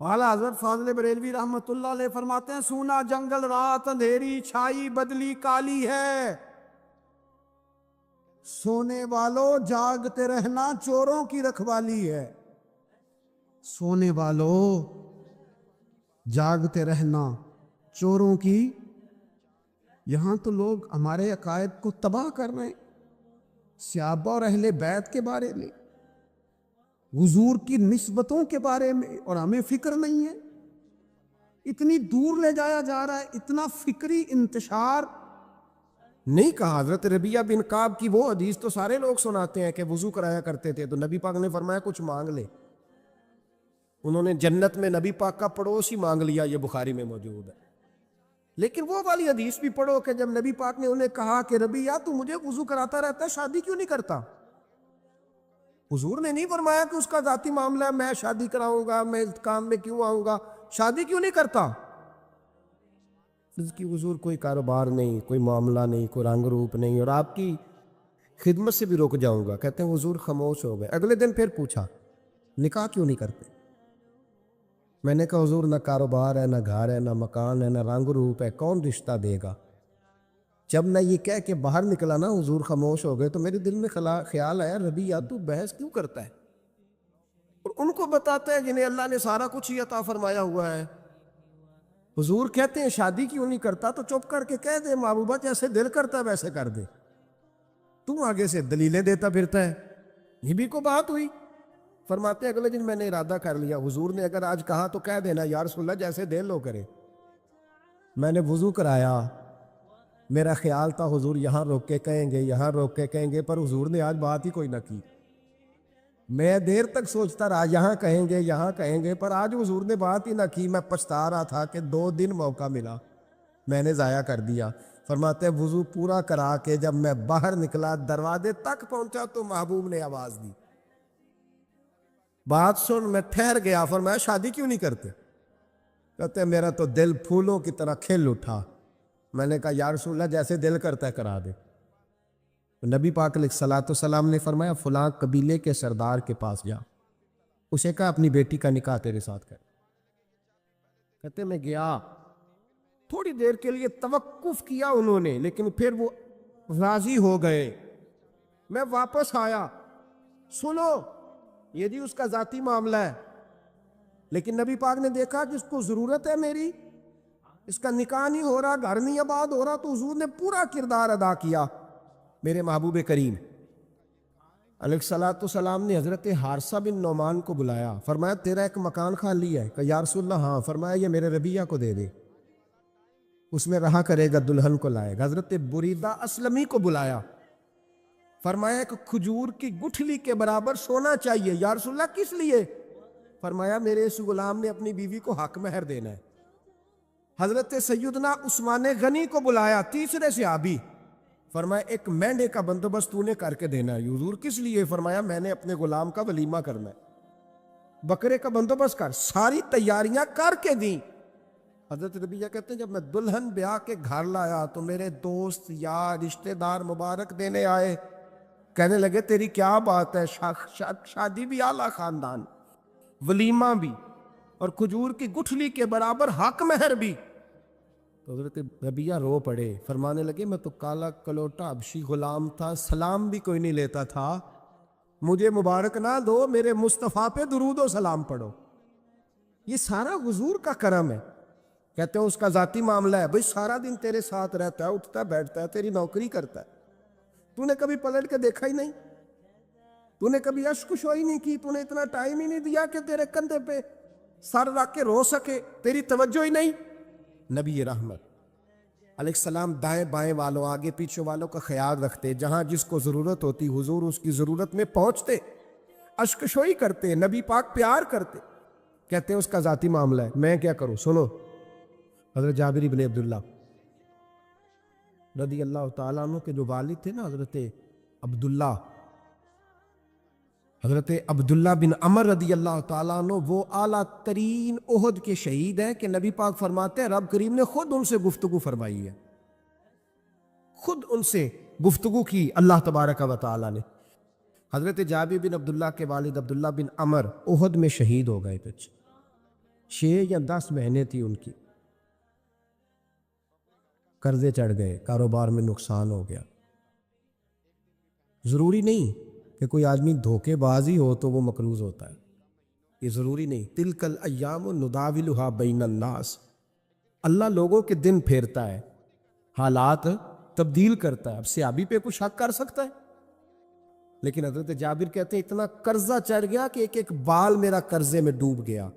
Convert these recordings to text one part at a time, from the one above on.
اعلیٰ حضرت فاضل بریلوی رحمۃ اللہ علیہ فرماتے ہیں سونا جنگل رات اندھیری چھائی بدلی کالی ہے، سونے والوں جاگتے رہنا چوروں کی رکھوالی ہے۔ سونے والوں جاگتے رہنا چوروں کی، یہاں تو لوگ ہمارے عقائد کو تباہ کر رہے ہیں، صحابہ اور اہل بیت کے بارے میں، حضور کی نسبتوں کے بارے میں، اور ہمیں فکر نہیں ہے۔ اتنی دور لے جایا جا رہا ہے، اتنا فکری انتشار نہیں کہا۔ حضرت ربیعہ بن کعب کی وہ حدیث تو سارے لوگ سناتے ہیں کہ وضو کرایا کرتے تھے تو نبی پاک نے فرمایا کچھ مانگ لے، انہوں نے جنت میں نبی پاک کا پڑوس ہی مانگ لیا، یہ بخاری میں موجود ہے۔ لیکن وہ والی حدیث بھی پڑھو کہ جب نبی پاک نے انہیں کہا کہ ربیعہ تو مجھے وضو کراتا رہتا ہے، شادی کیوں نہیں کرتا؟ حضور نے نہیں فرمایا کہ اس کا ذاتی معاملہ ہے، میں شادی کراؤں گا، میں اس کام میں کیوں آؤں گا، شادی کیوں نہیں کرتا؟ اس کی حضور کوئی کاروبار نہیں، کوئی معاملہ نہیں، کوئی رنگ روپ نہیں، اور آپ کی خدمت سے بھی رک جاؤں گا۔ کہتے ہیں حضور خاموش ہو گئے۔ اگلے دن پھر پوچھا نکاح کیوں نہیں کرتے؟ میں نے کہا حضور نہ کاروبار ہے، نہ گھر ہے، نہ مکان ہے، نہ رنگ روپ ہے، کون رشتہ دے گا؟ جب میں یہ کہہ کے باہر نکلا نا حضور خاموش ہو گئے، تو میرے دل میں خیال آیا ربیعہ تو بحث کیوں کرتا ہے؟ اور ان کو بتاتا ہے جنہیں اللہ نے سارا کچھ ہی عطا فرمایا ہوا ہے۔ حضور کہتے ہیں شادی کیوں نہیں کرتا؟ تو چپ کر کے کہہ دے محبوبہ جیسے دل کرتا ہے ویسے کر دے، تو آگے سے دلیلیں دیتا پھرتا ہے۔ یہ بھی کو بات ہوئی۔ فرماتے ہیں اگلے دن میں نے ارادہ کر لیا، حضور نے اگر آج کہا تو کہہ دینا یا رسول اللہ جیسے دل لو کرے۔ میں نے وضو کرایا، میرا خیال تھا حضور یہاں روک کے کہیں گے، یہاں روک کے کہیں گے، پر حضور نے آج بات ہی کوئی نہ کی۔ میں دیر تک سوچتا رہا یہاں کہیں گے، یہاں کہیں گے، پر آج حضور نے بات ہی نہ کی۔ میں پچھتا رہا تھا کہ 2 دن موقع ملا، میں نے ضائع کر دیا۔ فرماتے ہیں وضو پورا کرا کے جب میں باہر نکلا، دروازے تک پہنچا تو محبوب نے آواز دی، بات سن۔ میں ٹھہر گیا، فرمایا شادی کیوں نہیں کرتے؟ کہتے ہیں میرا تو دل پھولوں کی طرح کھل اٹھا۔ میں نے کہا یا رسول اللہ جیسے دل کرتا ہے کرا دے۔ نبی پاک علیہ الصلوۃ والسلام نے فرمایا فلاں قبیلے کے سردار کے پاس جا، اسے کہا اپنی بیٹی کا نکاح تیرے ساتھ کر۔ کہتے میں گیا، تھوڑی دیر کے لیے توقف کیا انہوں نے، لیکن پھر وہ راضی ہو گئے۔ میں واپس آیا، سنو یہ جی اس کا ذاتی معاملہ ہے، لیکن نبی پاک نے دیکھا کہ اس کو ضرورت ہے میری، اس کا نکاح نہیں ہو رہا، گھر نہیں آباد ہو رہا، تو حضور نے پورا کردار ادا کیا۔ میرے محبوب کریم علیہ الصلوۃ والسلام نے حضرت حارثہ بن نعمان کو بلایا، فرمایا تیرا ایک مکان خالی ہے؟ کہ یا رسول اللہ ہاں۔ فرمایا یہ میرے ربیعہ کو دے دے، اس میں رہا کرے گا، دلہن کو لائے گا۔ حضرت بریدہ اسلمی کو بلایا، فرمایا ایک کھجور کی گٹھلی کے برابر سونا چاہیے۔ یا رسول اللہ کس لیے؟ فرمایا میرے اس غلام نے اپنی بیوی کو حق مہر دینا ہے۔ حضرت سیدنا عثمان غنی کو بلایا، تیسرے صحابی، فرمایا ایک مینڈے کا بندوبست تو نے کر کے دینا ہے۔ حضور کس لیے؟ فرمایا میں نے اپنے غلام کا ولیمہ کرنا ہے، بکرے کا بندوبست کر۔ ساری تیاریاں کر کے دیں۔ حضرت ربیعہ کہتے ہیں جب میں دلہن بیاہ کے گھر لایا تو میرے دوست یار رشتہ دار مبارک دینے آئے، کہنے لگے تیری کیا بات ہے، شادی بھی اعلیٰ خاندان، ولیمہ بھی، اور کھجور کی گٹھلی کے برابر حق مہر بھی۔ تو حضرت ربیعہ رو پڑے، فرمانے لگے میں تو کالا کلوٹا حبشی غلام تھا، سلام بھی کوئی نہیں لیتا تھا، مجھے مبارک نہ دو، میرے مصطفیٰ پہ درود و سلام پڑھو۔ یہ سارا حضور کا کرم ہے۔ کہتے ہیں اس کا ذاتی معاملہ ہے، بھئی سارا دن تیرے ساتھ رہتا ہے، اٹھتا ہے بیٹھتا ہے، تیری نوکری کرتا ہے، تو نے کبھی پلٹ کے دیکھا ہی نہیں، تو نے کبھی اشک شوئی نہیں کی، تو نے اتنا ٹائم ہی نہیں دیا کہ تیرے کندھے پہ سر رکھ کے رو سکے، تیری توجہ ہی نہیں۔ نبی رحمت علیہ السلام دائیں بائیں والوں، آگے پیچھے والوں کا خیال رکھتے، جہاں جس کو ضرورت ہوتی حضور اس کی ضرورت میں پہنچتے، اشک شوئی کرتے، نبی پاک پیار کرتے۔ کہتے ہیں اس کا ذاتی معاملہ ہے، میں کیا کروں؟ سنو، حضرت جابر بن عبداللہ رضی اللہ تعالیٰ عنہ کے جو والد تھے نا حضرت عبداللہ بن عمر رضی اللہ تعالیٰ عنہ، وہ اعلیٰ ترین احد کے شہید ہیں کہ نبی پاک فرماتے ہیں رب کریم نے خود ان سے گفتگو فرمائی ہے، خود ان سے گفتگو کی اللہ تبارک و تعالیٰ نے۔ حضرت جابر بن عبداللہ کے والد عبداللہ بن عمر احد میں شہید ہو گئے تھے، 6 یا 10 مہینے تھی ان کی، قرضے چڑھ گئے، کاروبار میں نقصان ہو گیا۔ ضروری نہیں کہ کوئی آدمی دھوکے باز ہی ہو تو وہ مقروض ہوتا ہے، یہ ضروری نہیں۔ تلک الایام نداولھا بین الناس، اللہ لوگوں کے دن پھیرتا ہے، حالات تبدیل کرتا ہے۔ اب صحابی پہ کچھ شک کر سکتا ہے؟ لیکن حضرت جابر کہتے ہیں اتنا قرضہ چڑھ گیا کہ ایک ایک بال میرا قرضے میں ڈوب گیا۔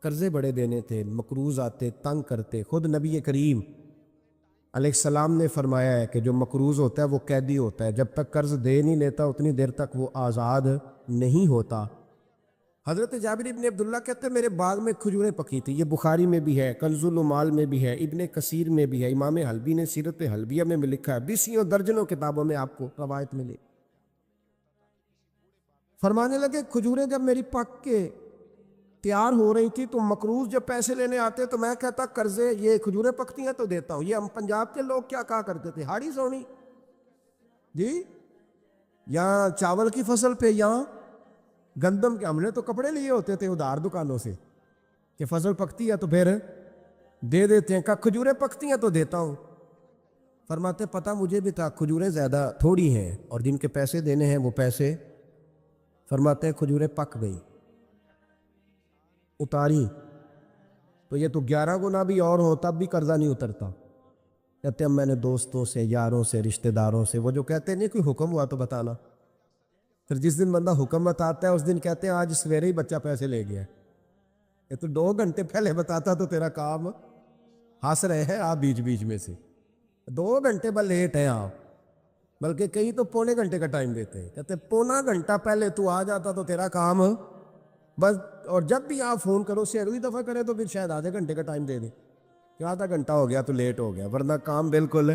قرضے بڑے دینے تھے، مقروض آتے، تنگ کرتے۔ خود نبی کریم علیہ السلام نے فرمایا ہے کہ جو مقروض ہوتا ہے وہ قیدی ہوتا ہے، جب تک قرض دے نہیں لیتا اتنی دیر تک وہ آزاد نہیں ہوتا۔ حضرت جابر ابن عبداللہ کہتے ہیں میرے باغ میں کھجوریں پکی تھی، یہ بخاری میں بھی ہے، کنز العمال میں بھی ہے، ابن کثیر میں بھی ہے، امام حلبی نے سیرت حلبیہ میں بھی لکھا ہے، بیسیوں درجنوں کتابوں میں آپ کو روایت ملے۔ فرمانے لگے کھجوریں جب میری پک کے تیار ہو رہی تھی تو مقروض جب پیسے لینے آتے تو میں کہتا قرضے، یہ کھجوریں پکتی ہیں تو دیتا ہوں۔ یہ ہم پنجاب کے لوگ کیا کہا کرتے تھے، ہاڑی سونی جی، یہاں چاول کی فصل پہ، یہاں گندم کے، ہم نے تو کپڑے لیے ہوتے تھے ادھار دکانوں سے کہ فصل پکتی ہے تو پھر دے دیتے ہیں، کہ کھجوریں پکتی ہیں تو دیتا ہوں۔ فرماتے پتہ مجھے بھی تھا کھجوریں زیادہ تھوڑی ہیں اور جن کے پیسے دینے ہیں وہ پیسے، فرماتے ہیں کھجوریں پک گئی، اتاری تو یہ تو 11 گنا بھی اور ہو تب بھی قرضہ نہیں اترتا۔ کہتے ہیں میں نے دوستوں سے، یاروں سے، رشتہ داروں سے، وہ جو کہتے ہیں نہیں کوئی حکم ہوا تو بتانا، پھر جس دن بندہ حکم بتاتا ہے اس دن کہتے ہیں آج سویرے ہی بچہ پیسے لے گیا، یہ تو 2 گھنٹے پہلے بتاتا تو تیرا کام، ہنس رہے ہیں آپ بیچ بیچ میں سے، 2 گھنٹے بس لیٹ ہیں آپ، بلکہ کئی تو پونے گھنٹے کا ٹائم دیتے ہیں، کہتے ہیں پونا گھنٹہ پہلے تو آ جاتا تو تیرا کام بس، اور جب بھی آپ فون کرو اس سے اگلی دفعہ کریں تو پھر شاید آدھے گھنٹے کا ٹائم دے دیں کہ آدھا گھنٹہ ہو گیا تو لیٹ ہو گیا، ورنہ کام بالکل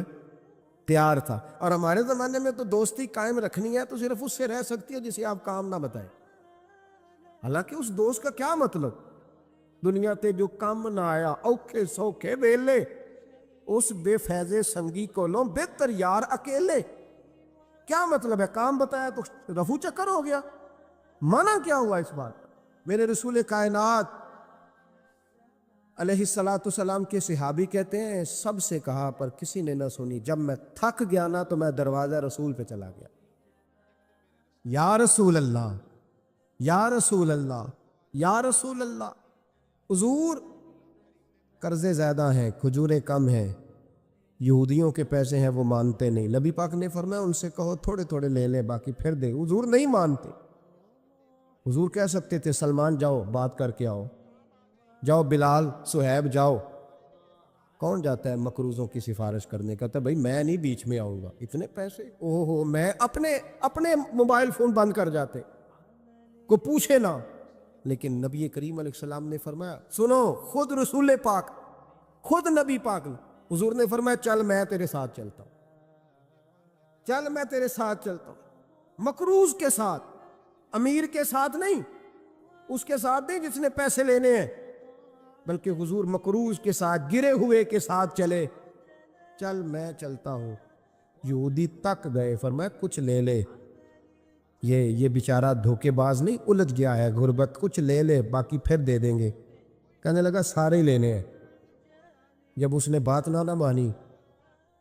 تیار تھا۔ اور ہمارے زمانے میں تو دوستی قائم رکھنی ہے تو صرف اس سے رہ سکتی ہے جسے آپ کام نہ بتائیں، حالانکہ اس دوست کا کیا مطلب، دنیا تے جو کام نہ آیا اوکھے سوکھے ویلے، اس بے فیضے سنگی کولوں بہتر یار اکیلے، کیا مطلب ہے، کام بتایا تو رفو چکر ہو گیا، منع کیا ہوا اس بات؟ میرے رسول کائنات علیہ السلام کے صحابی کہتے ہیں سب سے کہا پر کسی نے نہ سنی، جب میں تھک گیا نا تو میں دروازہ رسول پہ چلا گیا، یا رسول اللہ، یا رسول اللہ، یا رسول اللہ، حضور قرضے زیادہ ہیں، کھجوریں کم ہیں، یہودیوں کے پیسے ہیں وہ مانتے نہیں، نبی پاک نے فرمایا ان سے کہو تھوڑے تھوڑے لے لیں باقی پھر دے، حضور نہیں مانتے۔ حضور کہہ سکتے تھے سلمان جاؤ بات کر کے آؤ، جاؤ بلال، صہیب جاؤ، کون جاتا ہے مقروضوں کی سفارش کرنے، کہتا ہے بھائی میں نہیں بیچ میں آؤں گا، اتنے پیسے، اوہ ہو، میں اپنے موبائل فون بند کر جاتے، کو پوچھے نہ۔ لیکن نبی کریم علیہ السلام نے فرمایا سنو، خود رسول پاک، خود نبی پاک نے، حضور نے فرمایا چل میں تیرے ساتھ چلتا ہوں، چل میں تیرے ساتھ چلتا ہوں، مقروض کے ساتھ، امیر کے ساتھ نہیں، اس کے ساتھ نہیں جس نے پیسے لینے ہیں، بلکہ حضور مقروض کے ساتھ، گرے ہوئے کے ساتھ چلے، چل میں چلتا ہوں۔ یہودی تک گئے، فرمایا کچھ لے لے، یہ بیچارہ دھوکے باز نہیں الجھ گیا ہے، غربت، کچھ لے لے باقی پھر دے دیں گے۔ کہنے لگا سارے ہی لینے ہیں۔ جب اس نے بات نہ مانی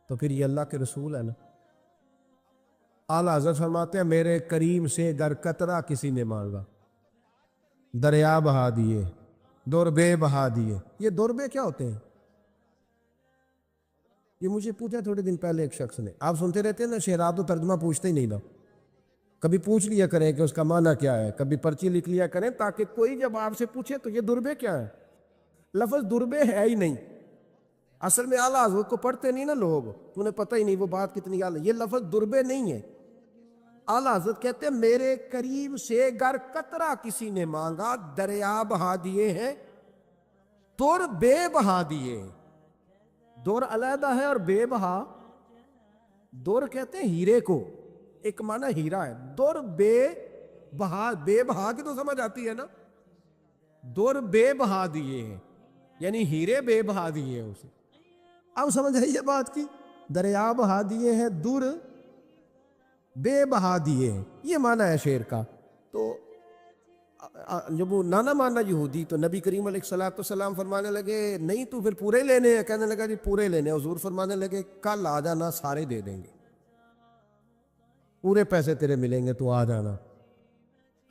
تو پھر یہ اللہ کے رسول ہے نا۔ اعلیٰ حضرت فرماتے ہیں میرے کریم سے گر قطرہ کسی نے مانگا، دریا بہا دیے، دوربے بہا دیے۔ یہ دوربے کیا ہوتے ہیں؟ یہ مجھے پوچھا تھوڑے دن پہلے ایک شخص نے، آپ سنتے رہتے ہیں نا شعرات تو ترجمہ پوچھتے ہی نہیں نا، کبھی پوچھ لیا کریں کہ اس کا معنی کیا ہے، کبھی پرچی لکھ لیا کریں تاکہ کوئی جب آپ سے پوچھے تو یہ دوربے کیا ہے، لفظ دوربے ہے ہی نہیں، اصل میں اعلیٰ حضرت کو پڑھتے نہیں نا لوگ، انہیں پتہ ہی نہیں وہ بات کتنی اعلیٰ، یہ لفظ دوربے نہیں ہے۔ اعلیٰ حضرت کہتے ہیں میرے کریم سے گر قطرہ کسی نے مانگا، دریا بہا دیے ہیں، دور بے بہا دیے۔ دور علیحدہ ہے اور بے بہا، دور کہتے ہیں ہیرے کو، ایک معنی ہیرا ہے، دور بے بہا، بے بہا کی تو سمجھ آتی ہے نا، دور بے بہا دیے ہیں یعنی ہیرے بے بہا دیے ہیں اسے۔ اب سمجھ آئی یہ بات کی، دریا بہا دیے ہیں، دور بے بہا دیے ہیں، یہ معنی ہے شعر کا۔ تو جب وہ نانا مانا یہودی، تو نبی کریم علیہ الصلوۃ والسلام فرمانے لگے نہیں تو پھر پورے لینے ہیں؟ کہنے لگا جی پورے لینے ہیں۔ حضور فرمانے لگے کل آ جانا، سارے دے دیں گے، پورے پیسے تیرے ملیں گے، تو آ جانا۔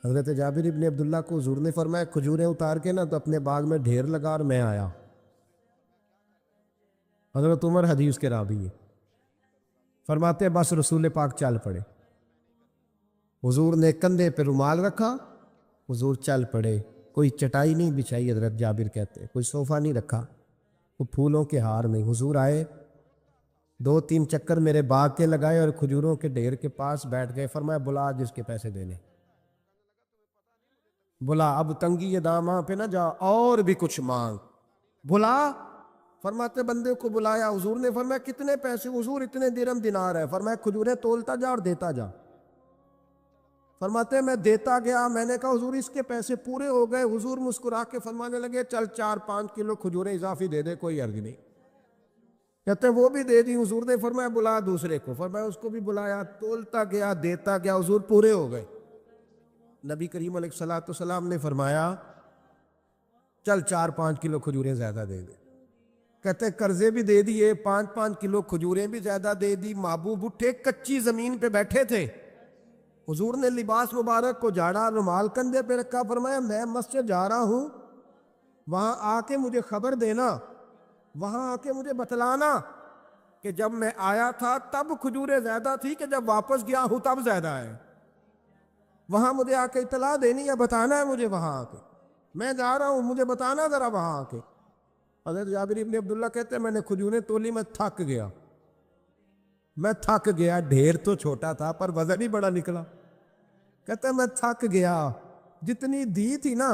حضرت جابر ابن عبداللہ کو حضور نے فرمایا کھجوریں اتار کے نا تو اپنے باغ میں ڈھیر لگا اور میں آیا۔ حضرت عمر حدیث کے راوی ہے، فرماتے ہیں بس رسول پاک چل پڑے، حضور نے کندھے پہ رومال رکھا، حضور چل پڑے۔ کوئی چٹائی نہیں بچھائی، حضرت جابر کہتے ہیں، کوئی صوفہ نہیں رکھا، وہ پھولوں کے ہار نہیں۔ حضور آئے، 2-3 چکر میرے باغ کے لگائے اور کھجوروں کے ڈھیر کے پاس بیٹھ گئے۔ فرمایا بلا جس کے پیسے دینے، بلا، اب تنگی یہ داماں پہ نہ جا، اور بھی کچھ مانگ، بلا۔ فرماتے بندے کو بلایا، حضور نے فرمایا کتنے پیسے؟ حضور اتنے درہم دینار ہے۔ فرمایا کھجوریں تولتا جا اور دیتا جا۔ فرماتے میں دیتا گیا، میں نے کہا حضور اس کے پیسے پورے ہو گئے۔ حضور مسکرا کے فرمانے لگے چل 4-5 کلو کھجوریں اضافی دے دے، کوئی عرض نہیں۔ کہتے ہیں وہ بھی دے دی۔ حضور نے فرمایا بلا دوسرے کو، فرمایا اس کو بھی بلایا، تولتا گیا، دیتا گیا، حضور پورے ہو گئے۔ نبی کریم علیہ الصلوۃ والسلام نے فرمایا چل 4-5 کلو کھجوریں زیادہ دے دے۔ کہتے ہیں قرضے بھی دے دیے، 5-5 کلو کھجوریں بھی زیادہ دے دی۔ محبوب اٹھے، کچی زمین پہ بیٹھے تھے، حضور نے لباس مبارک کو جھاڑا، رومال کندھے پہ رکھا، فرمایا میں مسجد جا رہا ہوں، وہاں آ کے مجھے خبر دینا، وہاں آ کے مجھے بتلانا کہ جب میں آیا تھا تب کھجوریں زیادہ تھی کہ جب واپس گیا ہوں تب زیادہ ہے۔ وہاں مجھے آ کے اطلاع دینی ہے، بتانا ہے مجھے، وہاں آ کے میں جا رہا ہوں، مجھے بتانا ذرا وہاں آ کے۔ حضرت جابر ابن عبداللہ کہتے ہیں میں نے کھجوریں تولی، میں تھک گیا، میں تھک گیا، ڈھیر تو چھوٹا تھا پر وزن ہی بڑا نکلا۔ کہتے ہیں میں تھک گیا، جتنی دی تھی نا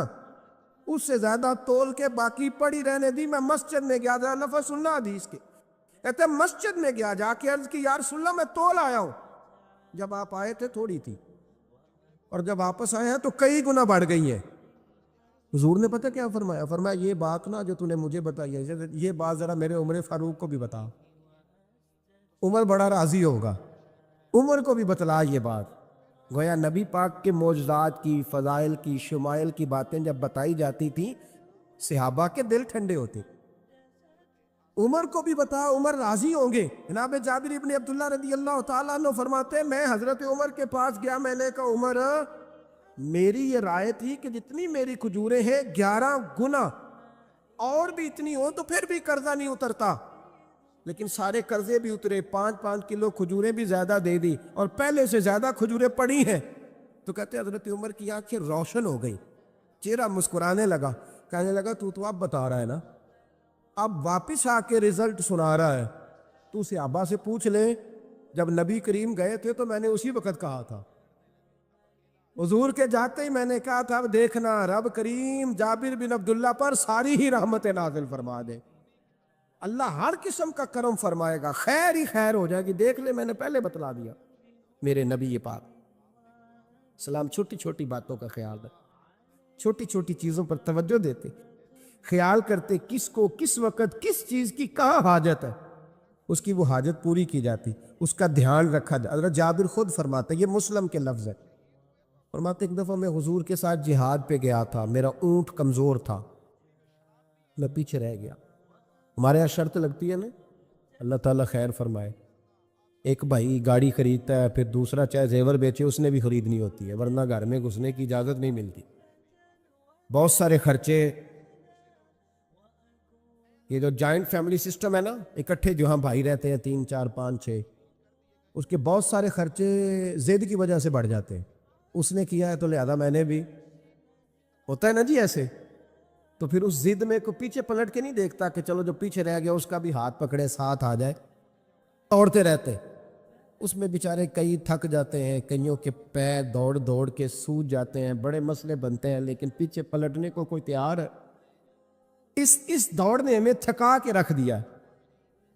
اس سے زیادہ تول کے باقی پڑی رہنے دی۔ میں مسجد میں گیا، ذرا لفظ سننا حدیث کے، کہتے ہیں مسجد میں گیا، جا کے عرض کی یا رسول اللہ میں تول آیا ہوں، جب آپ آئے تھے تھوڑی تھی اور جب واپس آئے ہیں تو کئی گنا بڑھ گئی ہیں۔ حضور نے پتہ کیا فرمایا؟ فرمایا یہ بات نا جو تو نے مجھے بتائی ہے، یہ بات ذرا میرے عمر فاروق کو بھی بتا، عمر بڑا راضی ہوگا، عمر کو بھی بتلا یہ بات۔ گویا نبی پاک کے معجزات کی، فضائل کی، شمائل کی باتیں جب بتائی جاتی تھیں صحابہ کے دل ٹھنڈے ہوتے۔ عمر کو بھی بتا، عمر راضی ہوں گے۔ جناب جابر ابن عبداللہ رضی اللہ تعالیٰ عنہ فرماتے ہیں میں حضرت عمر کے پاس گیا، میں نے کہا عمر میری یہ رائے تھی کہ جتنی میری کھجوریں ہیں 11 گنا اور بھی اتنی ہو تو پھر بھی قرضہ نہیں اترتا، لیکن سارے قرضے بھی اترے، 5-5 کلو کھجوریں بھی زیادہ دے دی اور پہلے سے زیادہ کھجوریں پڑی ہیں۔ تو کہتے ہیں حضرت عمر کی آنکھیں روشن ہو گئی، چہرہ مسکرانے لگا، کہنے لگا تو اب بتا رہا ہے نا، اب واپس آ کے رزلٹ سنا رہا ہے، تو صحابہ سے پوچھ لے جب نبی کریم گئے تھے تو میں نے اسی وقت کہا تھا، حضور کے جاتے ہی میں نے کہا تھا اب دیکھنا رب کریم جابر بن عبداللہ پر ساری ہی رحمت نازل فرما دے، اللہ ہر قسم کا کرم فرمائے گا، خیر ہی خیر ہو جائے گی، دیکھ لے میں نے پہلے بتلا دیا۔ میرے نبی پاک سلام چھوٹی چھوٹی باتوں کا خیال رکھ، چھوٹی چھوٹی چیزوں پر توجہ دیتے، خیال کرتے کس کو کس وقت کس چیز کی کہاں حاجت ہے، اس کی وہ حاجت پوری کی جاتی، اس کا دھیان رکھا جاتا۔ حضرت جابر خود فرماتے، یہ مسلم کے لفظ ہے، فرماتے ایک دفعہ میں حضور کے ساتھ جہاد پہ گیا تھا، میرا اونٹ کمزور تھا، میں پیچھے رہ گیا۔ ہمارے یہاں شرط لگتی ہے نا، اللہ تعالیٰ خیر فرمائے، ایک بھائی گاڑی خریدتا ہے پھر دوسرا چاہے زیور بیچے اس نے بھی خریدنی ہوتی ہے، ورنہ گھر میں گھسنے کی اجازت نہیں ملتی، بہت سارے خرچے۔ یہ جو جوائنٹ فیملی سسٹم ہے نا، اکٹھے جو ہاں بھائی رہتے ہیں 3 4 5 6، اس کے بہت سارے خرچے ضد کی وجہ سے بڑھ جاتے ہیں، اس نے کیا ہے تو لہذا میں نے بھی، ہوتا ہے نا جی ایسے، تو پھر اس ضد میں کو پیچھے پلٹ کے نہیں دیکھتا کہ چلو جو پیچھے رہ گیا اس کا بھی ہاتھ پکڑے ساتھ آ جائے، دوڑتے رہتے، اس میں بیچارے کئی تھک جاتے ہیں، کئیوں کے پیر دوڑ دوڑ کے سوج جاتے ہیں، بڑے مسئلے بنتے ہیں، لیکن پیچھے پلٹنے کو کوئی تیار ہے؟ اس دوڑ نے ہمیں تھکا کے رکھ دیا۔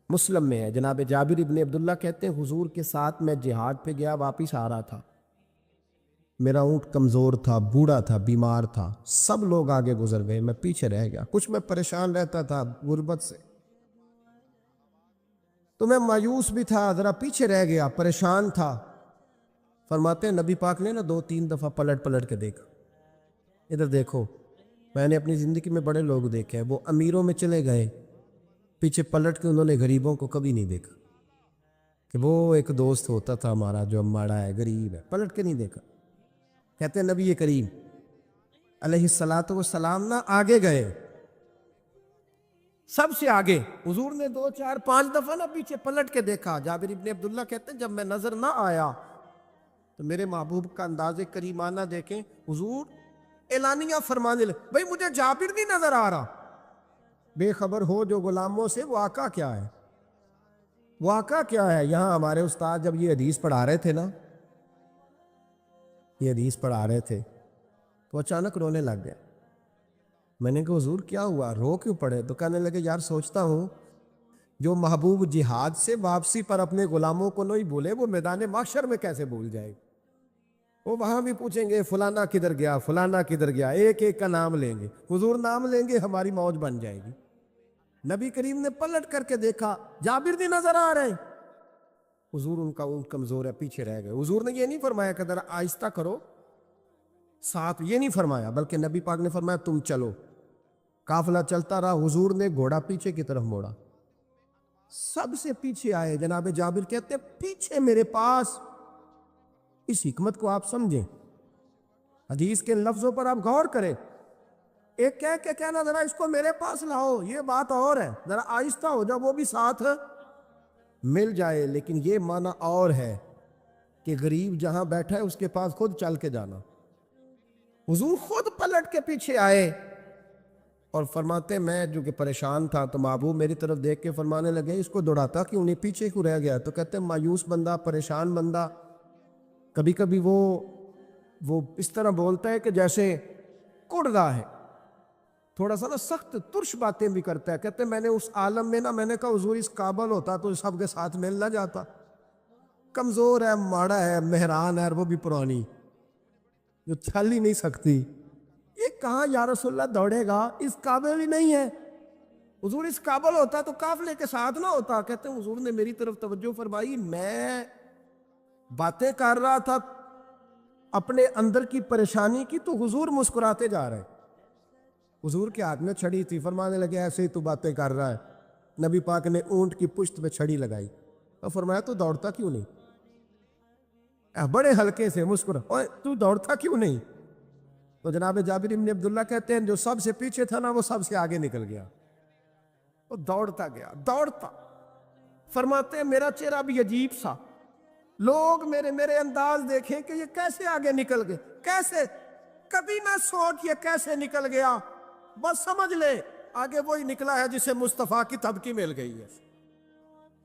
مسلم میں ہے، جناب جابر ابن عبداللہ کہتے ہیں حضور کے ساتھ میں جہاد پہ گیا، واپس آ رہا تھا، میرا اونٹ کمزور تھا، بوڑھا تھا، بیمار تھا، سب لوگ آگے گزر گئے، میں پیچھے رہ گیا، کچھ میں پریشان رہتا تھا غربت سے، تو میں مایوس بھی تھا، ذرا پیچھے رہ گیا، پریشان تھا۔ فرماتے ہیں نبی پاک نے نا 2-3 دفعہ پلٹ پلٹ کے دیکھا، ادھر دیکھو، میں نے اپنی زندگی میں بڑے لوگ دیکھے ہیں، وہ امیروں میں چلے گئے، پیچھے پلٹ کے انہوں نے غریبوں کو کبھی نہیں دیکھا کہ وہ ایک دوست ہوتا تھا ہمارا جو ماڑا ہے، غریب ہے، پلٹ کے نہیں دیکھا۔ کہتے ہیں نبی کریم علیہ الصلاۃ والسلام نہ آگے گئے، سب سے آگے۔ حضور نے 2 4 5 دفعہ نہ پیچھے پلٹ کے دیکھا۔ جابر ابن عبداللہ کہتے ہیں جب میں نظر نہ آیا تو میرے محبوب کا انداز کریمانہ دیکھیں، حضور اعلانیہ فرمانے لگے، بھئی مجھے جابر نہیں نظر آ رہا۔ بے خبر ہو جو غلاموں سے، واقعہ کیا ہے؟ واقعہ کیا ہے؟ یہاں ہمارے استاد جب یہ حدیث پڑھا رہے تھے نا، یہ حدیث پڑھا رہے تھے تو اچانک رونے لگ گئے۔ میں نے کہا حضور کیا ہوا، رو کیوں پڑے؟ تو کہنے لگے یار سوچتا ہوں جو محبوب جہاد سے واپسی پر اپنے غلاموں کو نہیں بھولے، وہ میدان محشر میں کیسے بھول جائے؟ وہ وہاں بھی پوچھیں گے فلانا کدھر گیا، فلانا کدھر گیا، ایک ایک کا نام لیں گے۔ حضور نام لیں گے ہماری موج بن جائے گی۔ نبی کریم نے پلٹ کر کے دیکھا، جابر نہیں نظر آ رہے۔ حضور ان کا اونٹ کمزور ہے، پیچھے رہ گئے۔ حضور نے یہ نہیں فرمایا کہ ذرا آہستہ کرو ساتھ، یہ نہیں فرمایا، بلکہ نبی پاک نے فرمایا تم چلو۔ قافلہ چلتا رہا، حضور نے گھوڑا پیچھے کی طرف موڑا، سب سے پیچھے آئے۔ جناب جابر کہتے ہیں پیچھے میرے پاس۔ اس حکمت کو آپ سمجھیں، حدیث کے لفظوں پر آپ غور کریں۔ ایک کہہ کے کہنا ذرا اس کو میرے پاس لاؤ، یہ بات اور ہے، ذرا آہستہ ہو جا، وہ بھی ساتھ مل جائے۔ لیکن یہ معنی اور ہے کہ غریب جہاں بیٹھا ہے اس کے پاس خود چل کے جانا۔ حضور خود پلٹ کے پیچھے آئے اور فرماتے میں جو کہ پریشان تھا تو محبوب میری طرف دیکھ کے فرمانے لگے اس کو دوڑاتا کیوں نہیں، پیچھے کیوں رہ گیا؟ تو کہتے ہیں مایوس بندہ، پریشان بندہ کبھی کبھی وہ اس طرح بولتا ہے کہ جیسے کڑ رہا ہے، تھوڑا سا نا سخت ترش باتیں بھی کرتا ہے۔ کہتے ہیں میں نے اس عالم میں نا، میں نے کہا حضور اس قابل ہوتا تو سب کے ساتھ مل نہ جاتا، کمزور ہے، ماڑا ہے، مہران ہے، اور وہ بھی پرانی جو چل ہی نہیں سکتی، یہ کہاں یا رسول اللہ دوڑے گا، اس قابل ہی نہیں ہے۔ حضور اس قابل ہوتا تو قافلے کے ساتھ نہ ہوتا۔ کہتے ہیں حضور نے میری طرف توجہ فرمائی، میں باتیں کر رہا تھا اپنے اندر کی پریشانی کی تو حضور مسکراتے جا رہے۔ حضور کے ہاتھ میں چھڑی تھی، فرمانے لگے ایسے ہی تو باتیں کر رہا ہے۔ نبی پاک نے اونٹ کی پشت پہ چھڑی لگائی اور فرمایا تو دوڑتا کیوں نہیں؟ بڑے ہلکے سے مسکرا، اوے تو دوڑتا کیوں نہیں؟ تو جناب جابر بن عبداللہ کہتے ہیں جو سب سے پیچھے تھا نا وہ سب سے آگے نکل گیا، وہ دوڑتا گیا، دوڑتا۔ فرماتے ہیں میرا چہرہ بھی عجیب سا، لوگ میرے انداز دیکھیں کہ یہ کیسے آگے نکل گئے، کیسے، کبھی نہ سوچ یہ کیسے نکل گیا، بس سمجھ لے آگے وہی نکلا ہے جسے مصطفیٰ کی تھبکی مل گئی ہے۔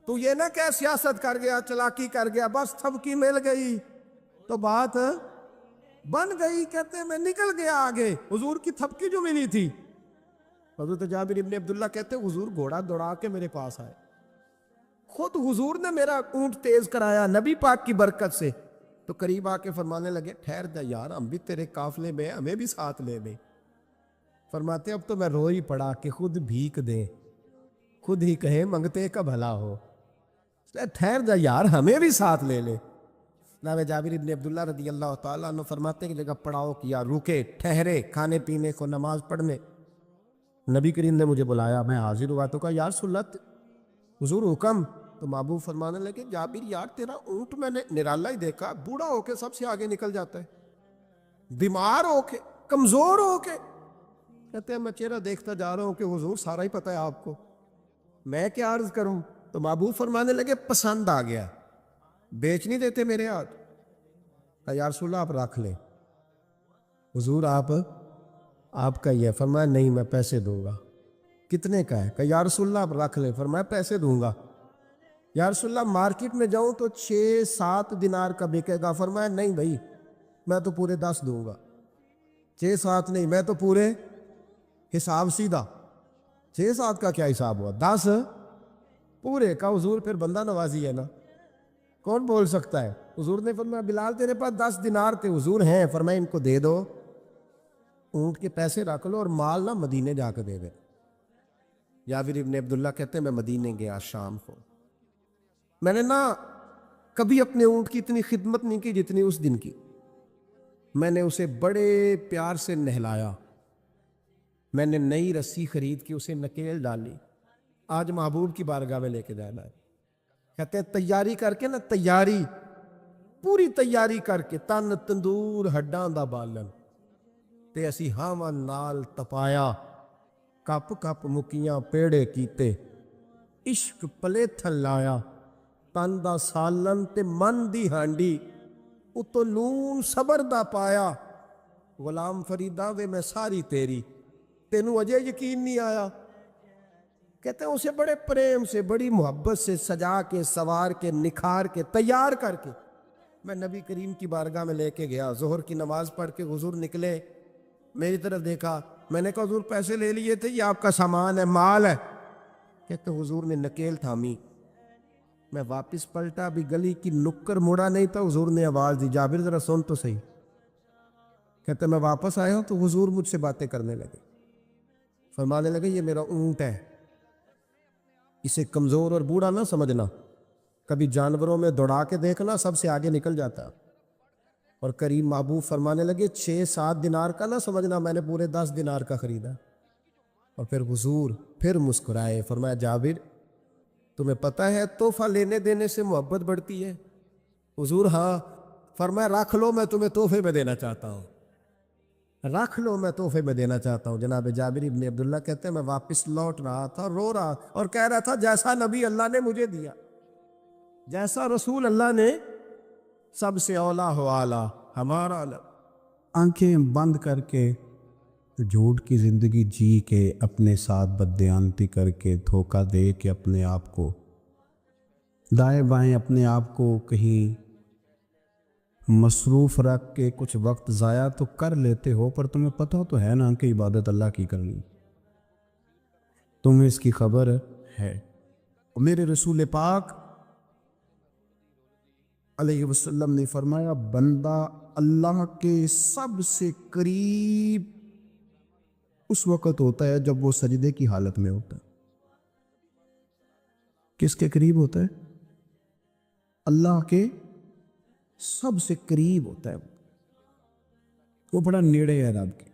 تو یہ نہ کہ سیاست کر گیا، چلاکی کر گیا، بس تھبکی مل گئی تو بات بن گئی۔ کہتے ہیں میں نکل گیا آگے، حضور کی تھبکی جو ملی تھی۔ حضرت جابر ابن عبداللہ کہتے ہیں حضور گھوڑا دوڑا کے میرے پاس آئے، خود حضور نے میرا اونٹ تیز کرایا نبی پاک کی برکت سے۔ تو قریب آ کے فرمانے لگے ٹھہر جا یار، ہم بھی تیرے قافلے میں، ہمیں بھی ساتھ لے لے۔ فرماتے اب تو میں رو ہی پڑا کہ خود بھیک دیں، خود ہی کہیں منگتے کا بھلا ہو، ٹھہر جا یار ہمیں بھی ساتھ لے لے۔ جناب جابر ابن عبداللہ رضی اللہ تعالیٰ عنہ فرماتے ہیں کہ جگہ پڑاؤ کیا، رکے، ٹھہرے کھانے پینے کو، نماز پڑھنے۔ نبی کریم نے مجھے بلایا، میں حاضر ہوا تو کہا یا رسول اللہ حضور حکم؟ تو محبوب فرمانے لگے جابر یار تیرا اونٹ میں نے نرالا ہی دیکھا، بوڑھا ہو کے سب سے آگے نکل جاتا ہے، بیمار ہو کے، کمزور ہو کے۔ کہتے ہیں میں چہرہ دیکھتا جا رہا ہوں کہ حضور سارا ہی پتہ ہے آپ کو، میں کیا عرض کروں؟ تو محبوب فرمانے لگے پسند آ گیا، بیچ نہیں دیتے میرے ہاتھ؟ یا رسول اللہ آپ رکھ لیں، حضور آپ کا یہ۔ فرمایا نہیں میں پیسے دوں گا۔ کتنے کا ہے؟ کہ یا رسول اللہ آپ رکھ لیں۔ فرمایا پیسے دوں گا۔ یا رسول اللہ مارکیٹ میں جاؤں تو 6-7 دینار کا بکے گا۔ فرمایا نہیں بھائی میں تو پورے 10 دوں گا۔ 6-7 نہیں، میں تو پورے، حساب سیدھا، 6-7 کا کیا حساب ہوا، 10 پورے کا۔ حضور پھر بندہ نوازی ہے نا، کون بول سکتا ہے؟ حضور نے فرمایا بلال تیرے پاس 10 دینار تھے؟ حضور ہیں۔ فرمایا ان کو دے دو، اونٹ کے پیسے رکھ لو اور مال نہ مدینے جا کے دے دے۔ جابر ابن عبداللہ کہتے ہیں میں مدینے گیا شام کو، میں نے نا کبھی اپنے اونٹ کی اتنی خدمت نہیں کی جتنی اس دن کی۔ میں نے اسے بڑے پیار سے نہلایا، میں نے نئی رسی خرید کے اسے نکیل ڈالی، آج محبوب کی بارگاہ میں لے کے جانا ہے۔ کہتے ہیں تیاری کر کے نا، تیاری پوری تیاری کر کے، تن تندور ہڈاں دا بالن تے اسی ہاواں نال تپایا، کپ کپ مکیاں پیڑے کیتے، عشق پلیتھن لایا، تن دا سالن تے من دی ہانڈی، اتو نون صبر دا پایا، غلام فریدا وے میں ساری تیری، تینوں اجے یقین نہیں آیا۔ کہتے ہیں اسے بڑے پریم سے، بڑی محبت سے سجا کے، سوار کے، نکھار کے، تیار کر کے میں نبی کریم کی بارگاہ میں لے کے گیا۔ ظہر کی نماز پڑھ کے حضور نکلے، میری طرف دیکھا، میں نے کہا حضور پیسے لے لیے تھے، یہ آپ کا سامان ہے، مال ہے؟ کہتے حضور نے نکیل تھامی، میں واپس پلٹا، بھی گلی کی نکر مڑا نہیں تھا، حضور نے آواز دی، جابر ذرا سن تو صحیح۔ کہتے میں واپس آیا ہوں تو حضور مجھ سے باتیں کرنے لگے، فرمانے لگے یہ میرا اونٹ ہے، اسے کمزور اور بوڑھا نہ سمجھنا، کبھی جانوروں میں دوڑا کے دیکھنا، سب سے آگے نکل جاتا۔ اور کریم محبوب فرمانے لگے 6-7 دینار کا نہ سمجھنا، میں نے پورے 10 دینار کا خریدا۔ اور پھر حضور پھر مسکرائے، فرمایا جابر تمہیں پتہ ہے تحفہ لینے دینے سے محبت بڑھتی ہے؟ حضور ہاں۔ فرمایا رکھ لو، میں تمہیں تحفے میں دینا چاہتا ہوں، رکھ لو، میں تحفے میں دینا چاہتا ہوں۔ جناب جابر ابن عبداللہ کہتے ہیں میں واپس لوٹ رہا تھا، رو رہا اور کہہ رہا تھا جیسا نبی اللہ نے مجھے دیا، جیسا رسول اللہ نے، سب سے اولا ہو اعلیٰ ہمارا علم۔ آنکھیں بند کر کے جھوٹ کی زندگی جی کے، اپنے ساتھ بددیانتی کر کے، دھوکہ دے کے، اپنے آپ کو دائیں بائیں، اپنے آپ کو کہیں مصروف رکھ کے کچھ وقت ضائع تو کر لیتے ہو، پر تمہیں پتہ تو ہے نا کہ عبادت اللہ کی کرنی، تمہیں اس کی خبر ہے۔ اور میرے رسول پاک علیہ وسلم نے فرمایا بندہ اللہ کے سب سے قریب اس وقت ہوتا ہے جب وہ سجدے کی حالت میں ہوتا ہے۔ کس کے قریب ہوتا ہے؟ اللہ کے سب سے قریب ہوتا ہے، وہ بڑا نیڑے ہے رب کے،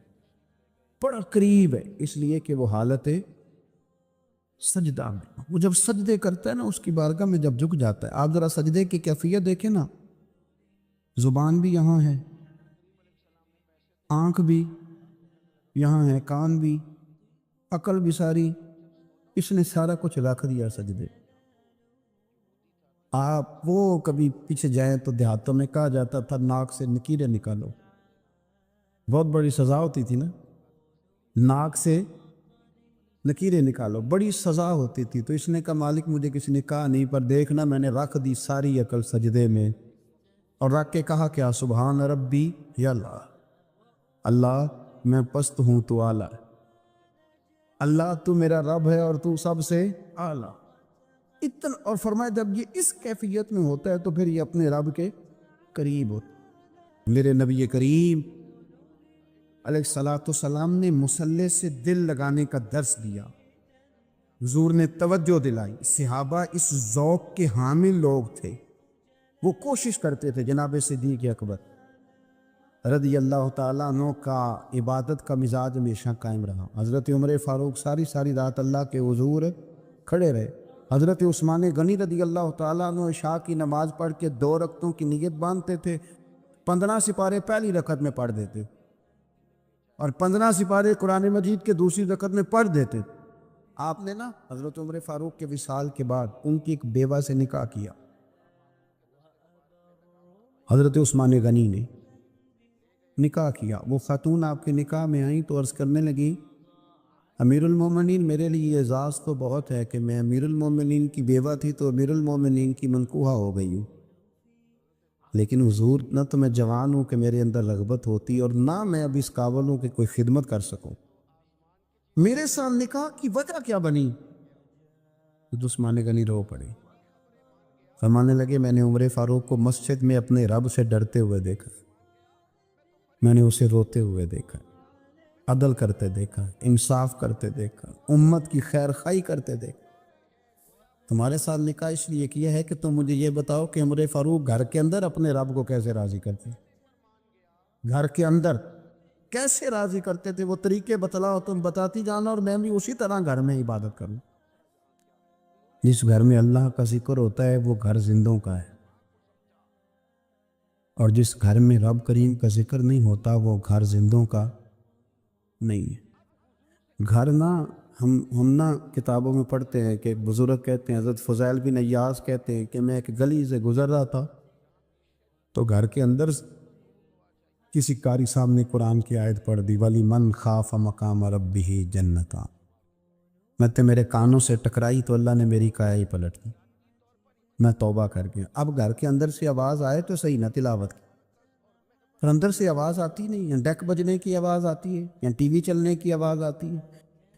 بڑا قریب ہے، اس لیے کہ وہ حالت سجدہ میں، وہ جب سجدے کرتا ہے نا، اس کی بارگاہ میں جب جھک جاتا ہے، آپ ذرا سجدے کی کیفیت دیکھیں نا، زبان بھی یہاں ہے، آنکھ بھی یہاں ہے، کان بھی، عقل بھی ساری، اس نے سارا کچھ رکھ دیا سجدے۔ آپ وہ کبھی پیچھے جائیں تو دیہاتوں میں کہا جاتا تھا ناک سے نکیریں نکالو، بہت بڑی سزا ہوتی تھی نا، ناک سے نکیریں نکالو، بڑی سزا ہوتی تھی۔ تو اس نے کہا مالک مجھے کسی نے کہا نہیں، پر دیکھنا میں نے رکھ دی ساری عقل سجدے میں، اور رکھ کے کہا کیا سبحان ربی یا اللہ، اللہ میں پست ہوں تو اعلیٰ ہے، اللہ تو میرا رب ہے اور تو سب سے اعلیٰ اتنا۔ اور فرمایا جب یہ اس کیفیت میں ہوتا ہے تو پھر یہ اپنے رب کے قریب ہوتا ہے۔ میرے نبی کریم علیہ الصلاۃ والسلام نے مصلی سے دل لگانے کا درس دیا، حضور نے توجہ دلائی، صحابہ اس ذوق کے حامل لوگ تھے، وہ کوشش کرتے تھے۔ جناب صدیق اکبر رضی اللہ تعالیٰ عنہ کا عبادت کا مزاج ہمیشہ قائم رہا۔ حضرت عمر فاروق ساری رات اللہ کے حضور کھڑے رہے۔ حضرت عثمان غنی رضی اللہ تعالیٰ عنہ عشاء کی نماز پڑھ کے 2 رکعتوں کی نیت باندھتے تھے، 15 سپارے پہلی رکعت میں پڑھ دیتے اور 15 سپارے قرآن مجید کے دوسری رکعت میں پڑھ دیتے۔ آپ نے نا حضرت عمر فاروق کے وصال کے بعد ان کی ایک بیوہ سے نکاح کیا، حضرت عثمان غنی نے نکاح کیا۔ وہ خاتون آپ کے نکاح میں آئیں تو عرض کرنے لگی امیر المومنین میرے لیے اعزاز تو بہت ہے کہ میں امیر المومنین کی بیوہ تھی تو امیر المومنین کی منکوحہ ہو گئی ہوں، لیکن حضور نہ تو میں جوان ہوں کہ میرے اندر رغبت ہوتی اور نہ میں اب اس قابل ہوں کہ کوئی خدمت کر سکوں، میرے ساتھ نکاح کی وجہ کیا بنی؟ عثمان غنی رو پڑے، فرمانے لگے میں نے عمر فاروق کو مسجد میں اپنے رب سے ڈرتے ہوئے دیکھا، میں نے اسے روتے ہوئے دیکھا، عدل کرتے دیکھا، انصاف کرتے دیکھا، امت کی خیر خواہی کرتے دیکھا۔ تمہارے ساتھ نکاح اس لیے کیا ہے کہ تم مجھے یہ بتاؤ کہ عمر فاروق گھر کے اندر اپنے رب کو کیسے راضی کرتے ہیں۔ گھر کے اندر کیسے راضی کرتے تھے، وہ طریقے بتلاؤ، تم بتاتی جانا اور میں بھی اسی طرح گھر میں عبادت کروں۔ جس گھر میں اللہ کا ذکر ہوتا ہے وہ گھر زندوں کا ہے، اور جس گھر میں رب کریم کا ذکر نہیں ہوتا وہ گھر زندوں کا نہیں ہے۔ گھر نا ہم نا کتابوں میں پڑھتے ہیں کہ بزرگ کہتے ہیں، حضرت فضیل بن ایاز کہتے ہیں کہ میں ایک گلی سے گزر رہا تھا تو گھر کے اندر کسی قاری صاحب نے قرآن کی آیت پڑھ دی، ولی من خاف مقام ربہ جنتا، میں تو میرے کانوں سے ٹکرائی تو اللہ نے میری کایا ہی پلٹ دی، میں توبہ کر گیا۔ اب گھر کے اندر سے آواز آئے تو صحیح نہ تلاوت کی، پر اندر سے آواز آتی نہیں ہے، ڈیک بجنے کی آواز آتی ہے، یا ٹی وی چلنے کی آواز آتی ہے،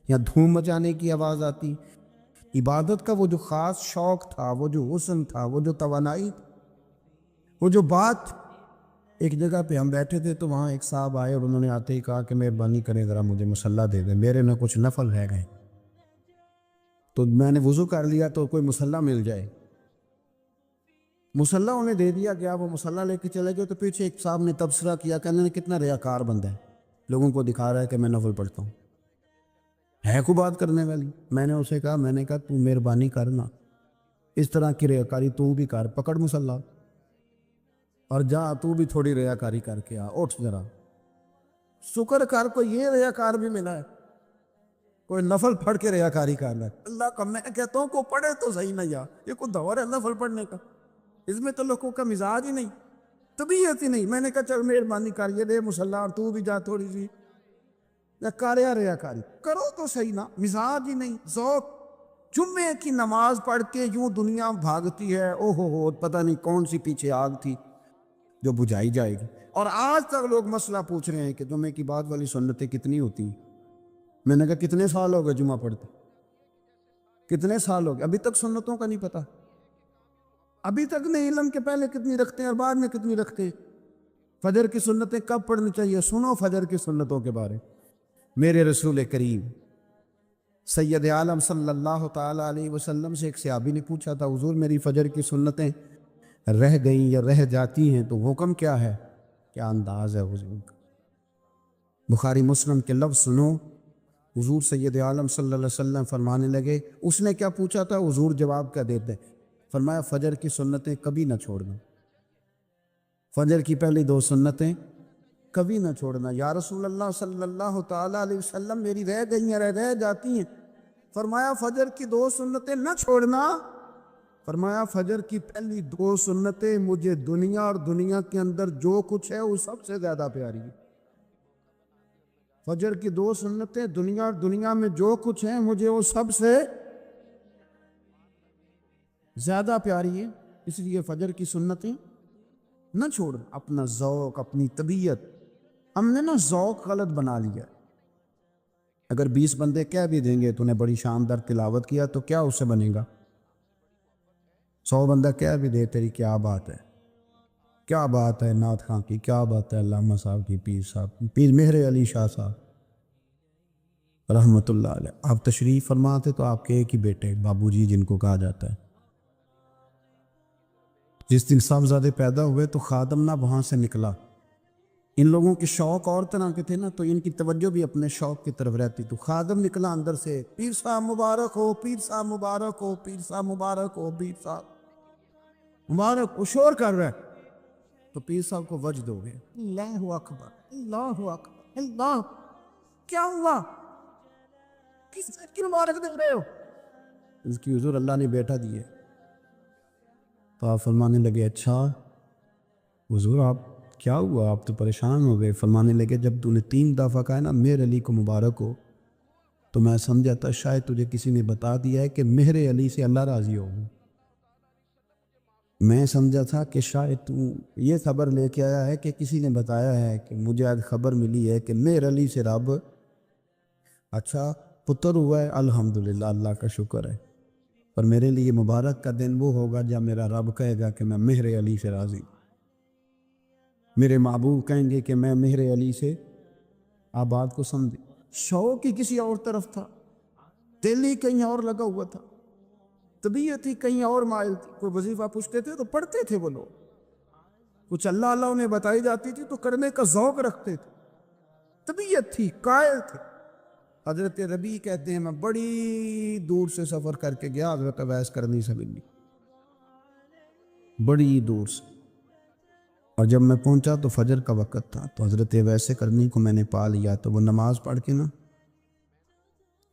یا دھوم مچانے کی آواز آتی ہے۔ عبادت کا وہ جو خاص شوق تھا، وہ جو حسن تھا، وہ جو توانائی تھی، وہ جو بات، ایک جگہ پہ ہم بیٹھے تھے تو وہاں ایک صاحب آئے اور انہوں نے آتے ہی کہا کہ مہربانی کریں ذرا مجھے مصلی دے دیں، میرے نہ کچھ نفل رہ گئے۔ تو میں نے وضو کر لیا تو کوئی مصلی مل جائے، مصلی انہیں دے دیا گیا، وہ مصلی لے کے چلے گئے تو پیچھے ایک صاحب نے تبصرہ کیا کہ انہوں نے کتنا ریاکار بندہ ہے، لوگوں کو دکھا رہا ہے کہ میں نفل پڑھتا ہوں، ہے کوئی بات کرنے والی؟ میں نے اسے کہا، میں نے کہا تو مہربانی کرنا، اس طرح کی ریاکاری تو بھی کر، پکڑ مصلی اور جا تو بھی تھوڑی ریاکاری کر کے آ، اٹھ ذرا، شکر کر کوئی یہ ریاکار بھی ملا ہے، کوئی نفل پڑھ کے ریاکاری کر رہا ہے۔ اللہ کا میں کہتا ہوں کو پڑھے تو صحیح نہ، یا یہ کوئی دور ہے نفل پڑھنے کا؟ اس میں تو لوگوں کا مزاج ہی نہیں، طبیعت ہی نہیں۔ میں نے کہا چل مہربانی کر یہ دے مصلی اور تو بھی جا تھوڑی سی کاریا ریاکاری کرو تو صحیح نا، مزاج ہی نہیں، ذوق۔ جمعے کی نماز پڑھ کے یوں دنیا بھاگتی ہے، او ہو پتہ نہیں کون سی پیچھے آگ تھی جو بجھائی جائے گی، اور آج تک لوگ مسئلہ پوچھ رہے ہیں کہ جمعے کی بعد والی سنتیں کتنی ہوتی ہیں۔ میں نے کہا کتنے سال ہو گئے جمعہ پڑھتے، کتنے سال ہو گئے، ابھی تک سنتوں کا نہیں پتہ، ابھی تک نہیں علم کے پہلے کتنی رکھتے ہیں اور بعد میں کتنی رکھتے ہیں۔ فجر کی سنتیں کب پڑھنی چاہیے؟ سنو فجر کی سنتوں کے بارے۔ میرے رسول کریم سید عالم صلی اللہ تعالیٰ علیہ وسلم سے ایک صحابی نے پوچھا تھا، حضور میری فجر کی سنتیں رہ گئیں یا رہ جاتی ہیں تو حکم کیا ہے؟ کیا انداز ہے حضور کا، بخاری مسلم کے لفظ سنو۔ حضور سید عالم صلی اللہ علیہ وسلم فرمانے لگے، اس نے کیا پوچھا تھا؟ حضور جواب کیا دیتے؟ فرمایا فجر کی سنتیں کبھی نہ چھوڑنا، فجر کی پہلی 2 سنتیں کبھی نہ چھوڑنا۔ یا رسول اللہ صلی اللہ تعالیٰ علیہ وسلم میری رہ گئی ہیں، رہ جاتی ہیں۔ فرمایا فجر کی 2 سنتیں نہ چھوڑنا، فرمایا فجر کی پہلی 2 سنتیں مجھے دنیا اور دنیا کے اندر جو کچھ ہے وہ سب سے زیادہ پیاری ہے۔ فجر کی 2 سنتیں دنیا اور دنیا میں جو کچھ ہے مجھے وہ سب سے زیادہ پیاری ہے، اس لیے فجر کی سنتیں نہ چھوڑ۔ اپنا ذوق، اپنی طبیعت، ہم نے نا ذوق غلط بنا لیا۔ اگر 20 بندے کہہ بھی دیں گے تو نے بڑی شاندار تلاوت کیا تو کیا اس سے بنے گا؟ 100 بندہ کہہ بھی دے تیری کیا بات ہے، کیا بات ہے نعت خاں کی، کیا بات ہے علامہ صاحب کی، پیر صاحب کی، پیر مہر علی شاہ صاحب رحمۃ اللہ علیہ، آپ تشریف فرماتے تو آپ کے ایک ہی بیٹے بابو جی جن کو کہا جاتا ہے، جس دن صاحبزادے پیدا ہوئے تو خادم نہ وہاں سے نکلا۔ ان لوگوں کے شوق اور طرح کے تھے نا، تو ان کی توجہ بھی اپنے شوق کی طرف رہتی، تو خادم نکلا اندر سے، پیر صاحب مبارک ہو، پیر صاحب مبارک ہو، پیر صاحب مبارک ہو، پیر صاحب مبارک ہو، شور کر رہا ہے۔ تو پیر صاحب کو وجد ہو گیا، اللہ اکبر، اللہ اکبر، اللہ، کیا ہوا؟ کس کی مبارک دے رہے ہو؟ اس کی حضور اللہ نے بیٹا دیے۔ تو آپ فرمانے لگے اچھا حضور آپ کیا ہوا، آپ تو پریشان ہو گئے۔ فرمانے لگے جب تو نے 3 دفعہ کہا نا مہر علی کو مبارک ہو تو میں سمجھا تھا شاید تجھے کسی نے بتا دیا ہے کہ مہر علی سے اللہ راضی ہو، میں سمجھا تھا کہ شاید تو یہ خبر لے کے آیا ہے کہ کسی نے بتایا ہے کہ مجھے آج خبر ملی ہے کہ مہر علی سے رب اچھا پتر ہوا ہے، الحمدللہ اللہ کا شکر ہے، پر میرے لیے مبارک کا دن وہ ہوگا جب میرا رب کہے گا کہ میں مہر علی سے راضی، میرے محبوب کہیں گے کہ میں مہر علی سے، آپ بات کو سمجھیں۔ شوق ہی کسی اور طرف تھا، دل ہی کہیں اور لگا ہوا تھا، طبیعت ہی کہیں اور مائل تھی۔ کوئی وظیفہ پوچھتے تھے تو پڑھتے تھے وہ لوگ، کچھ اللہ اللہ انہیں بتائی جاتی تھی تو کرنے کا ذوق رکھتے تھے، طبیعت تھی، قائل تھے۔ حضرت ربیع کہتے ہیں میں بڑی دور سے سفر کر کے گیا حضرت اویس کرنی سے ملنی، بڑی دور سے، اور جب میں پہنچا تو فجر کا وقت تھا، تو حضرت اویس کرنی کو میں نے پا لیا، تو وہ نماز پڑھ کے نا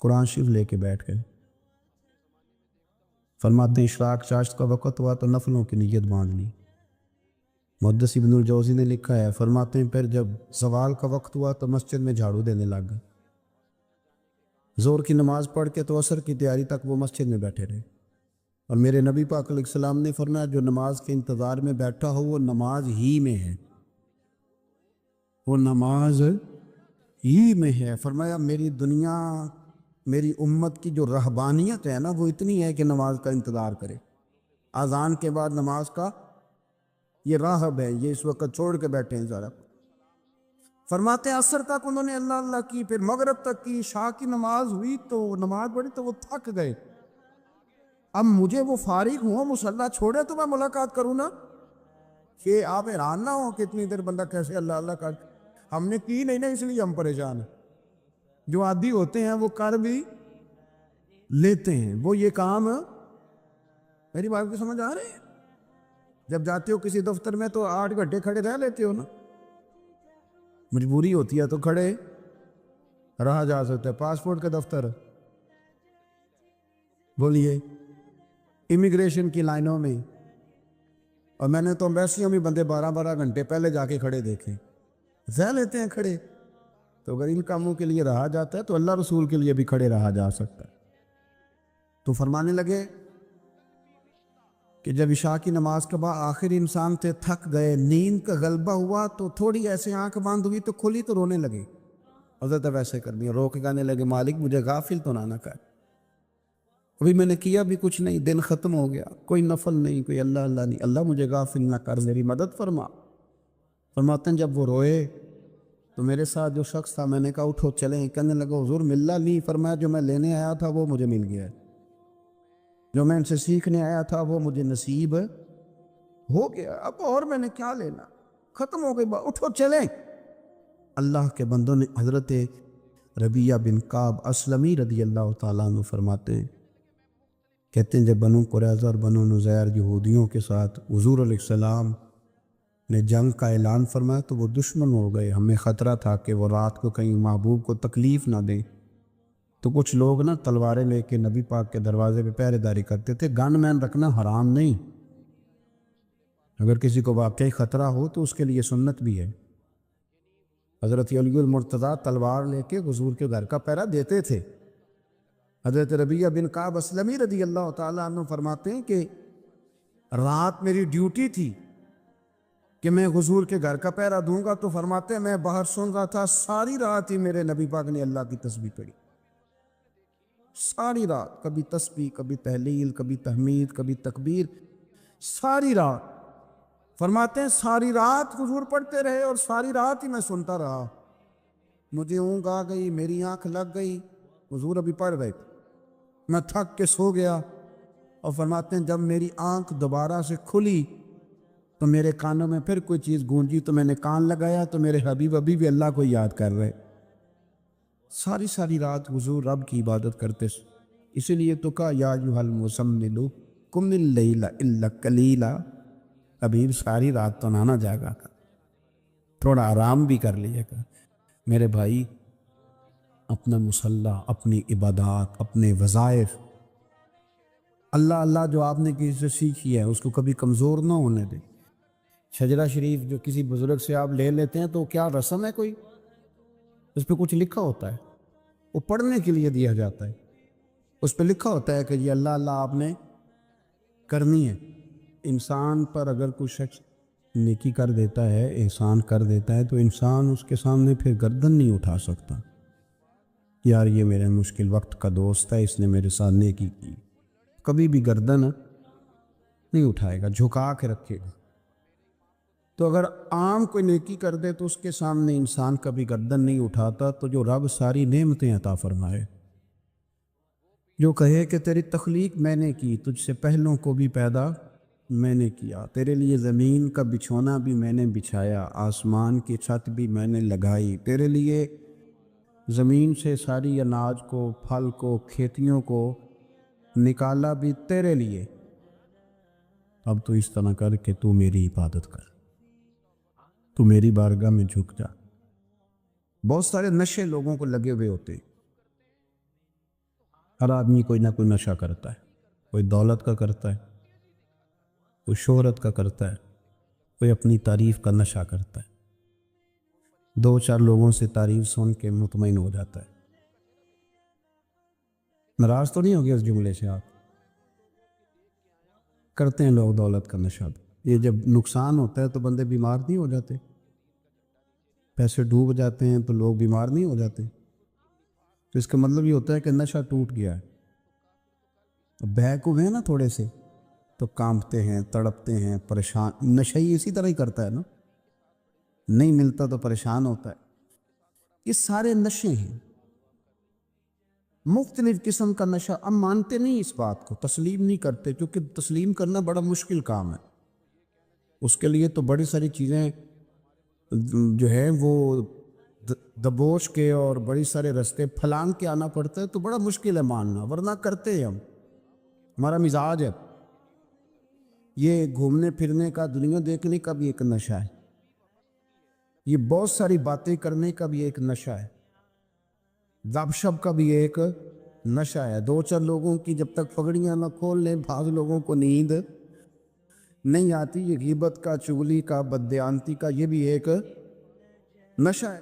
قرآن شریف لے کے بیٹھ گئے۔ فرماتے ہیں اشراق چاشت کا وقت ہوا تو نفلوں کی نیت باندھ لی۔ محدث ابن الجوزی نے لکھا ہے، فرماتے ہیں پھر جب زوال کا وقت ہوا تو مسجد میں جھاڑو دینے لگ گئے۔ زور کی نماز پڑھ کے تو عصر کی تیاری تک وہ مسجد میں بیٹھے رہے، اور میرے نبی پاک علیہ السلام نے فرمایا جو نماز کے انتظار میں بیٹھا ہو وہ نماز ہی میں ہے، وہ نماز ہی میں ہے۔ فرمایا میری دنیا، میری امت کی جو رہبانیت ہے نا وہ اتنی ہے کہ نماز کا انتظار کرے، اذان کے بعد نماز کا یہ راہب ہے، یہ اس وقت چھوڑ کے بیٹھے ہیں ذرا۔ فرماتے ہیں عصر تک انہوں نے اللہ اللہ کی، پھر مغرب تک کی، عشاء کی نماز ہوئی تو نماز پڑھی تو وہ تھک گئے۔ اب مجھے وہ فارغ ہوں مصلی چھوڑے تو میں ملاقات کروں نا، کہ آپ حیران نہ ہو کہ اتنی دیر بندہ کیسے اللہ اللہ کر، ہم نے کی نہیں نا اس لیے ہم پریشان ہیں۔ جو عادی ہوتے ہیں وہ کر بھی لیتے ہیں، وہ یہ کام، میری بات کو سمجھ آ رہے ہیں؟ جب جاتے ہو کسی دفتر میں تو 8 گھنٹے کھڑے رہ لیتے ہو نا، مجبوری ہوتی ہے تو کھڑے رہا جا سکتا ہے۔ پاسپورٹ کا دفتر، بولیے، امیگریشن کی لائنوں میں، اور میں نے تو ایمبیسیوں میں بندے 12 گھنٹے پہلے جا کے کھڑے دیکھے، رہ لیتے ہیں کھڑے۔ تو اگر ان کاموں کے لیے رہا جاتا ہے تو اللہ رسول کے لیے بھی کھڑے رہا جا سکتا ہے۔ تو فرمانے لگے کہ جب عشاء کی نماز کے بعد آخر انسان تھے، تھک گئے، نیند کا غلبہ ہوا تو تھوڑی ایسے آنکھ بند ہوئی تو کھلی تو رونے لگے۔ حضرت ویسے کر دیا، رو کے کہنے لگے مالک مجھے غافل تو نہ کر، ابھی میں نے کیا بھی کچھ نہیں، دن ختم ہو گیا، کوئی نفل نہیں، کوئی اللہ اللہ نہیں، اللہ مجھے غافل نہ کر، میری مدد فرما۔ فرماتے ہیں جب وہ روئے تو میرے ساتھ جو شخص تھا میں نے کہا اٹھو چلیں، کہنے لگا حضور ملا نہیں، فرمایا جو میں لینے آیا تھا وہ مجھے مل گیا ہے، جو میں ان سے سیکھنے آیا تھا وہ مجھے نصیب ہو گیا، اب اور میں نے کیا لینا، ختم ہو گئی بات، اٹھو چلیں۔ اللہ کے بندوں نے، حضرت ربیعہ بن کعب اسلمی رضی اللہ تعالیٰ عنہ فرماتے ہیں، کہتے ہیں جب بنو قریظہ اور بنو نذیر یہودیوں کے ساتھ حضور علیہ السلام نے جنگ کا اعلان فرمایا تو وہ دشمن ہو گئے، ہمیں خطرہ تھا کہ وہ رات کو کہیں محبوب کو تکلیف نہ دیں، تو کچھ لوگ نا تلواریں لے کے نبی پاک کے دروازے پہ پہرے داری کرتے تھے۔ گن مین رکھنا حرام نہیں، اگر کسی کو واقعی خطرہ ہو تو اس کے لیے سنت بھی ہے۔ حضرت علی المرتضیٰ تلوار لے کے حضور کے گھر کا پہرا دیتے تھے۔ حضرت ربیعہ بن کعب اسلمی رضی اللہ تعالیٰ عنہ فرماتے ہیں کہ رات میری ڈیوٹی تھی کہ میں حضور کے گھر کا پہرا دوں گا، تو فرماتے ہیں میں باہر سن رہا تھا، ساری رات ہی میرے نبی پاک نے اللہ کی تسبیح پڑھی، ساری رات، کبھی تسبیح، کبھی تہلیل، کبھی تحمید، کبھی تکبیر، ساری رات۔ فرماتے ہیں ساری رات حضور پڑھتے رہے اور ساری رات ہی میں سنتا رہا، مجھے اونگ آ گئی، میری آنکھ لگ گئی، حضور ابھی پڑھ رہے تھے، میں تھک کے سو گیا، اور فرماتے ہیں جب میری آنکھ دوبارہ سے کھلی تو میرے کانوں میں پھر کوئی چیز گونجی، تو میں نے کان لگایا تو میرے حبیب ابھی بھی اللہ کو یاد کر رہے۔ ساری رات حضور رب کی عبادت کرتے، اسی لیے تو کہا یا ایھا المزمل قم اللیل الا قلیلا، حبیب ساری رات تو نہ جاگا کر، تھوڑا آرام بھی کر لیے گا۔ میرے بھائی اپنا مصلی، اپنی عبادات، اپنے وظائف، اللہ اللہ جو آپ نے کسی سے سیکھی ہے اس کو کبھی کمزور نہ ہونے دیں۔ شجرہ شریف جو کسی بزرگ سے آپ لے لیتے ہیں تو کیا رسم ہے کوئی؟ اس پہ کچھ لکھا ہوتا ہے، وہ پڑھنے کے لیے دیا جاتا ہے، اس پہ لکھا ہوتا ہے کہ یہ اللہ اللہ آپ نے کرنی ہے۔ انسان پر اگر کوئی شخص نیکی کر دیتا ہے، احسان کر دیتا ہے، تو انسان اس کے سامنے پھر گردن نہیں اٹھا سکتا، یار یہ میرے مشکل وقت کا دوست ہے، اس نے میرے ساتھ نیکی کی، کبھی بھی گردن نہیں اٹھائے گا، جھکا کے رکھے گا۔ تو اگر عام کوئی نیکی کر دے تو اس کے سامنے انسان کبھی گردن نہیں اٹھاتا، تو جو رب ساری نعمتیں عطا فرمائے، جو کہے کہ تیری تخلیق میں نے کی، تجھ سے پہلوں کو بھی پیدا میں نے کیا، تیرے لیے زمین کا بچھونا بھی میں نے بچھایا، آسمان کی چھت بھی میں نے لگائی، تیرے لیے زمین سے ساری اناج کو، پھل کو، کھیتیوں کو نکالا بھی تیرے لیے۔ اب تو اس طرح کر کہ تو میری عبادت کر، تو میری بارگاہ میں جھک جا۔ بہت سارے نشے لوگوں کو لگے ہوئے ہوتے ہیں، ہر آدمی کوئی نہ کوئی نشہ کرتا ہے، کوئی دولت کا کرتا ہے، کوئی شہرت کا کرتا ہے، کوئی اپنی تعریف کا نشہ کرتا ہے، 2-4 لوگوں سے تعریف سن کے مطمئن ہو جاتا ہے۔ ناراض تو نہیں ہو گیا اس جملے سے؟ آپ کرتے ہیں لوگ دولت کا نشہ بھی، یہ جب نقصان ہوتا ہے تو بندے بیمار نہیں ہو جاتے؟ پیسے ڈوب جاتے ہیں تو لوگ بیمار نہیں ہو جاتے؟ تو اس کا مطلب یہ ہوتا ہے کہ نشہ ٹوٹ گیا ہے۔ بہک ہوئے ہیں نا تھوڑے سے تو کانپتے ہیں، تڑپتے ہیں، پریشان۔ نشہ ہی اسی طرح ہی کرتا ہے نا، نہیں ملتا تو پریشان ہوتا ہے۔ یہ سارے نشے ہیں، مختلف قسم کا نشہ۔ ہم مانتے نہیں اس بات کو، تسلیم نہیں کرتے، کیونکہ تسلیم کرنا بڑا مشکل کام ہے۔ اس کے لیے تو بڑی ساری چیزیں جو ہے وہ دبوچ کے اور بڑی سارے رستے پھلانگ کے آنا پڑتا ہے، تو بڑا مشکل ہے ماننا، ورنہ کرتے ہیں ہم، ہمارا مزاج ہے۔ یہ گھومنے پھرنے کا، دنیا دیکھنے کا بھی ایک نشہ ہے، یہ بہت ساری باتیں کرنے کا بھی ایک نشہ ہے، گپ شپ کا بھی ایک نشہ ہے۔ 2-4 لوگوں کی جب تک پگڑیاں نہ کھول لیں، بعض لوگوں کو نیند نہیں آتی۔ یہ غیبت کا، چغلی کا، بددیانتی کا، یہ بھی ایک نشہ ہے۔